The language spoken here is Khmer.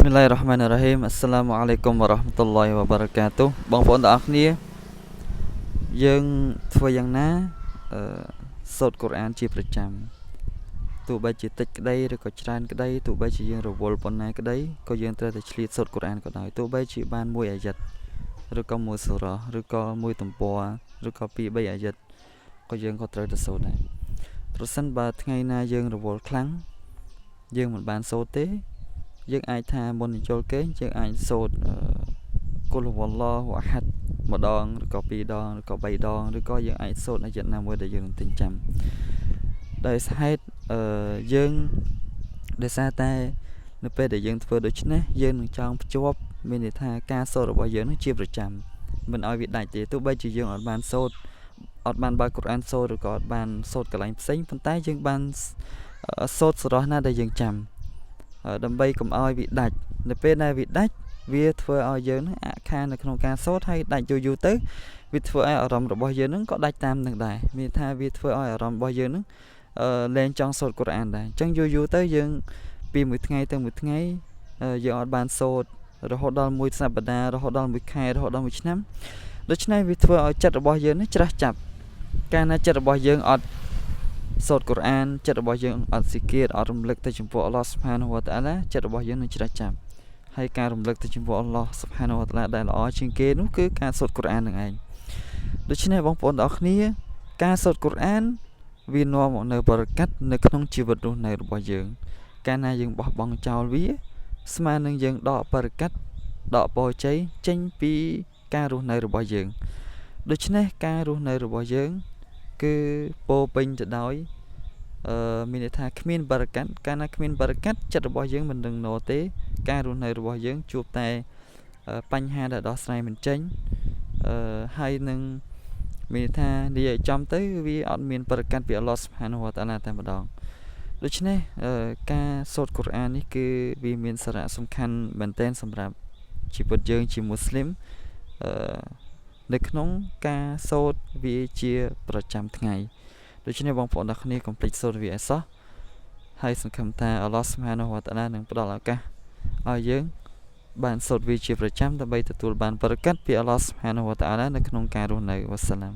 Bismillahirrahmanirrahim. Assalamualaikum warahmatullahi wabarakatuh. បងប្អូនទាំងអស់គ្នាយើងធ្វើយ៉ាងណាសូត្រកូរ៉ានជាប្រចាំទោះបីជាតិចក្តីឬក៏ច្រើនក្តីទោះបីជាយើងរវល់ប៉ុណ្ណាក្តីក៏យើងត្រូវតែឆ្លៀតសូត្រកូរ៉ានក៏ដោយទោះបីជាបានមួយអាយ៉ាត់ឬក៏មួយសូរ៉ាឬក៏មួយទំព័រឬក៏2 3អាយ៉ាត់ក៏យើងក៏ត្រូវតែសូត្រដែរប្រសិនបើថ្ងៃណាយើងរវល់ខ្លាំងយើងមិនបានសូត្រទេយើងអាចថាមុននឹងចូលគេងយើងអាចសូត្រគុលវ៉ាឡោះអាហាត់ម្ដងឬក៏2ដងឬក៏3ដងឬក៏យើងអាចសូត្រអាយ៉ាត់ណាមួយដែលយើងនឹងទិញចាំដោយហេតុយើងដោយសារតែនៅពេលដែលយើងធ្វើដូច្នេះយើងនឹងចង់ភ្ជាប់មានន័យថាការសូត្ររបស់យើងនឹងជាប្រចាំមិនឲ្យវាដាច់ទេទោះបីជាយើងអត់បានសូត្រអត់បានបើកកូរ៉ានសូត្រឬក៏អត់បានសូត្រកន្លែងផ្សេងប៉ុន្តែយើងបានសូត្រស្រស់ណាដែលយើងចាំដើម្បីកុំឲ្យវាដាច់នៅពេលដែលវាដាច់វាធ្វើឲ្យយើងនឹងអាក់ខាននៅក្នុងការសូត្រហើយដាច់យូរទៅវាធ្វើឲ្យអារម្មណ៍របស់យើងនឹងក៏ដាច់តាមនឹងដែរមានថាវាធ្វើឲ្យអារម្មណ៍របស់យើងនឹងលែងចង់សូត្រកូរ៉ានដែរអញ្ចឹងយូរទៅយើងពីមួយថ្ងៃទៅមួយថ្ងៃយើងអត់បានសូត្ររហូតដល់មួយសប្តាហ៍រហូតដល់មួយខែរហូតដល់មួយឆ្នាំដូច្នេះវាធ្វើឲ្យចិត្តរបស់យើងនេះច្រាស់ចាប់កាលណាចិត្តរបស់យើងអត់សូត្រកូរ៉ានចិត្តរបស់យើងអត់ស៊ីគៀតអត់រំលឹកទៅចំពោះអល់ឡោះស៊ុបហានាហ៊ូវតាអាឡាចិត្តរបស់យើងនឹងច្រាស់ចាប់ហើយការរំលឹកទៅចំពោះអល់ឡោះស៊ុបហានាហ៊ូវតាអាឡាដែលល្អជាងគេនោះគឺការសូត្រកូរ៉ាននឹងឯងដូច្នេះបងប្អូនទាំងអស់គ្នាការសូត្រកូរ៉ានវានាំមកនៅបរិកាត់នៅក្នុងជីវិតរស់នៅរបស់យើងកាលណាយើងបោះបង់ចោលវាស្មើនឹងយើងដកបរិកាត់ដកពរជ័យចេញពីការរស់នៅរបស់យើងដូច្នេះការរស់នៅរបស់យើងគឺពោពេញទៅដោយមានន័យថាគ្មានបរិកាត់កាលណាគ្មានបរិកាត់ចិត្តរបស់យើងមិននឹងណទេការរស់នៅរបស់យើងជួបតែបញ្ហាដែលដោះស្រាយមិនចេញហើយនឹងមានន័យថានិយាយចំទៅវាអត់មានបរិកាត់ពីអល់ឡោះស៊ុបហានាហ៊ូវតាអាឡាតែម្ដងដូច្នេះការសូត្រកូរ៉ាននេះគឺវាមានសារៈសំខាន់មែនទែនសម្រាប់ជីវិតយើងជាមូស្លីមនៅក្នុងការសូត្រវាជាប្រចាំថ្ងៃដូច្នេះបងប្អូនទាំងគ្នាកុំភ្លេចសូត្រវាឲ្យសោះហើយសង្ឃឹមថាអល់ឡោះស៊ុបហានាហ៊ូវតាអាឡានឹងផ្ដល់ឱកាសឲ្យយើងបានសូត្រវាជាប្រចាំដើម្បីទទួលបានបរិកាត់ពីអល់ឡោះស៊ុបហានាហ៊ូវតាអាឡានៅក្នុងការរស់នៅវ៉ាសសាឡាម